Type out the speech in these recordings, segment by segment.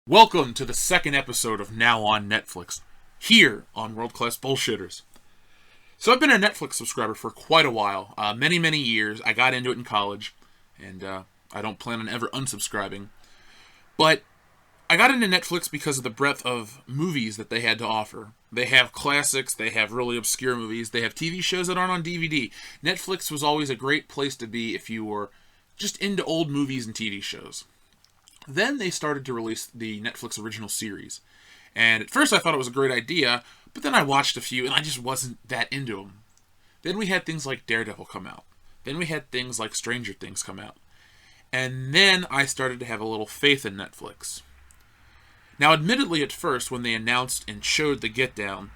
Welcome to the second episode of Now on Netflix, here on World Class Bullshitters. So I've been a Netflix subscriber for quite a while, many years. I got into it in college, and I don't plan on ever unsubscribing. But I got into Netflix because of the breadth of movies that they had to offer. They have classics, they have really obscure movies, they have TV shows that aren't on DVD. Netflix was always a great place to be if you were just into old movies and TV shows. Then they started to release the Netflix original series. And at first I thought it was a great idea, but then I watched a few and I just wasn't that into them. Then we had things like Daredevil come out. Then we had things like Stranger Things come out. And then I started to have a little faith in Netflix. Now, admittedly, at first, when they announced and showed The Get Down,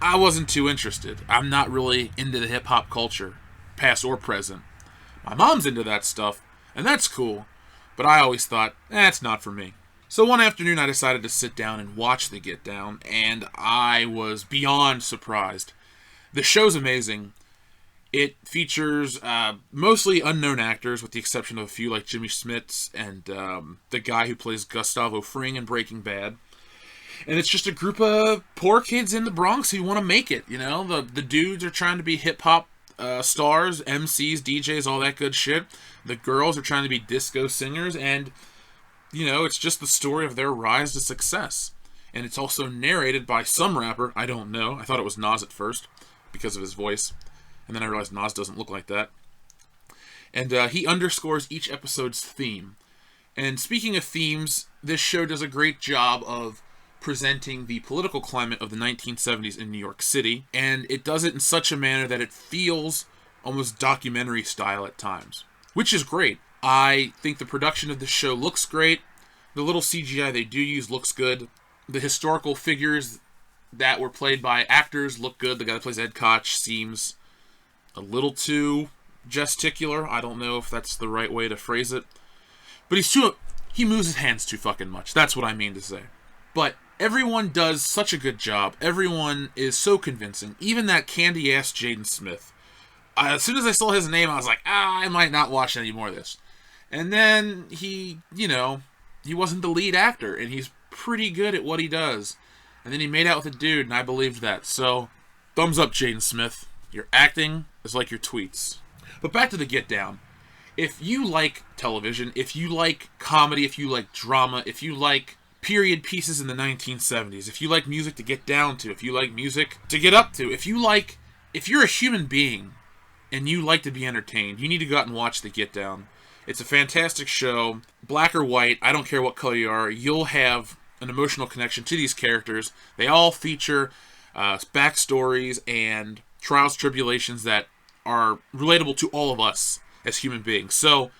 I wasn't too interested. I'm not really into the hip-hop culture, past or present. My mom's into that stuff, and that's cool. But I always thought, it's not for me. So one afternoon I decided to sit down and watch The Get Down, and I was beyond surprised. The show's amazing. It features mostly unknown actors, with the exception of a few like Jimmy Smits and the guy who plays Gustavo Fring in Breaking Bad. And it's just a group of poor kids in the Bronx who want to make it, you know? The dudes are trying to be hip-hop stars, MCs, DJs, all that good shit. The girls are trying to be disco singers, and, you know, it's just the story of their rise to success. And it's also narrated by some rapper, I don't know. I thought it was Nas at first, because of his voice. And then I realized Nas doesn't look like that. And he underscores each episode's theme. And speaking of themes, this show does a great job of presenting the political climate of the 1970s in New York City, and it does it in such a manner that it feels almost documentary style at times, which is great. I think the production of this show looks great. The little CGI they do use looks good. The historical figures that were played by actors look good. The guy that plays Ed Koch seems a little too gesticular. I don't know if that's the right way to phrase it, but he moves his hands too fucking much. That's what I mean to say. But everyone does such a good job. Everyone is so convincing. Even that candy-ass Jaden Smith. As soon as I saw his name, I was like, I might not watch any more of this. And then he wasn't the lead actor, and he's pretty good at what he does. And then he made out with a dude, and I believed that. So, thumbs up, Jaden Smith. Your acting is like your tweets. But back to The Get Down. If you like television, if you like comedy, if you like drama, if you like period pieces in the 1970s, if you like music to get down to, if you like music to get up to, if you're a human being and you like to be entertained, you need to go out and watch The Get Down. It's a fantastic show. Black or white, I don't care what color you are, you'll have an emotional connection to these characters. They all feature backstories and trials, tribulations that are relatable to all of us as human beings. So,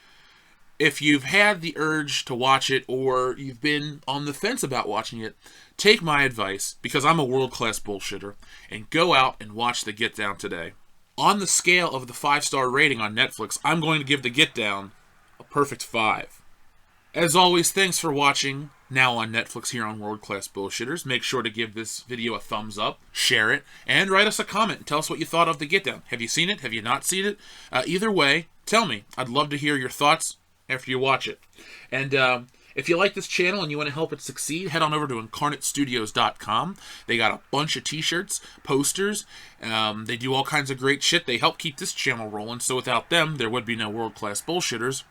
if you've had the urge to watch it, or you've been on the fence about watching it, take my advice, because I'm a world-class bullshitter, and go out and watch The Get Down today. On the scale of the 5-star rating on Netflix, I'm going to give The Get Down a perfect 5. As always, thanks for watching Now on Netflix here on World Class Bullshitters. Make sure to give this video a thumbs up, share it, and write us a comment and tell us what you thought of The Get Down. Have you seen it? Have you not seen it? Either way, tell me. I'd love to hear your thoughts after you watch it. And if you like this channel and you want to help it succeed, head on over to incarnatestudios.com. They got a bunch of t-shirts, posters. They do all kinds of great shit. They help keep this channel rolling, so without them, there would be no World Class Bullshitters.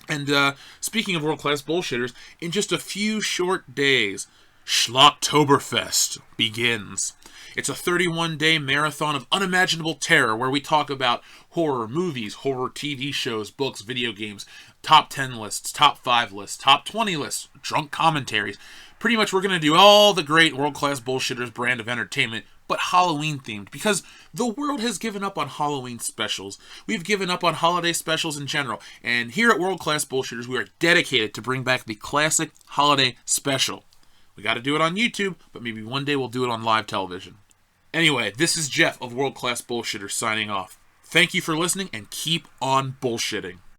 And speaking of World Class Bullshitters, in just a few short days, Schlocktoberfest begins. It's a 31-day marathon of unimaginable terror where we talk about horror movies, horror TV shows, books, video games, top 10 lists, top 5 lists, top 20 lists, drunk commentaries. Pretty much we're going to do all the great World Class Bullshitters brand of entertainment, but Halloween themed, because the world has given up on Halloween specials. We've given up on holiday specials in general, and here at World Class Bullshitters, we are dedicated to bring back the classic holiday special. We got to do it on YouTube, but maybe one day we'll do it on live television. Anyway, this is Jeff of World Class Bullshitters signing off. Thank you for listening, and keep on bullshitting.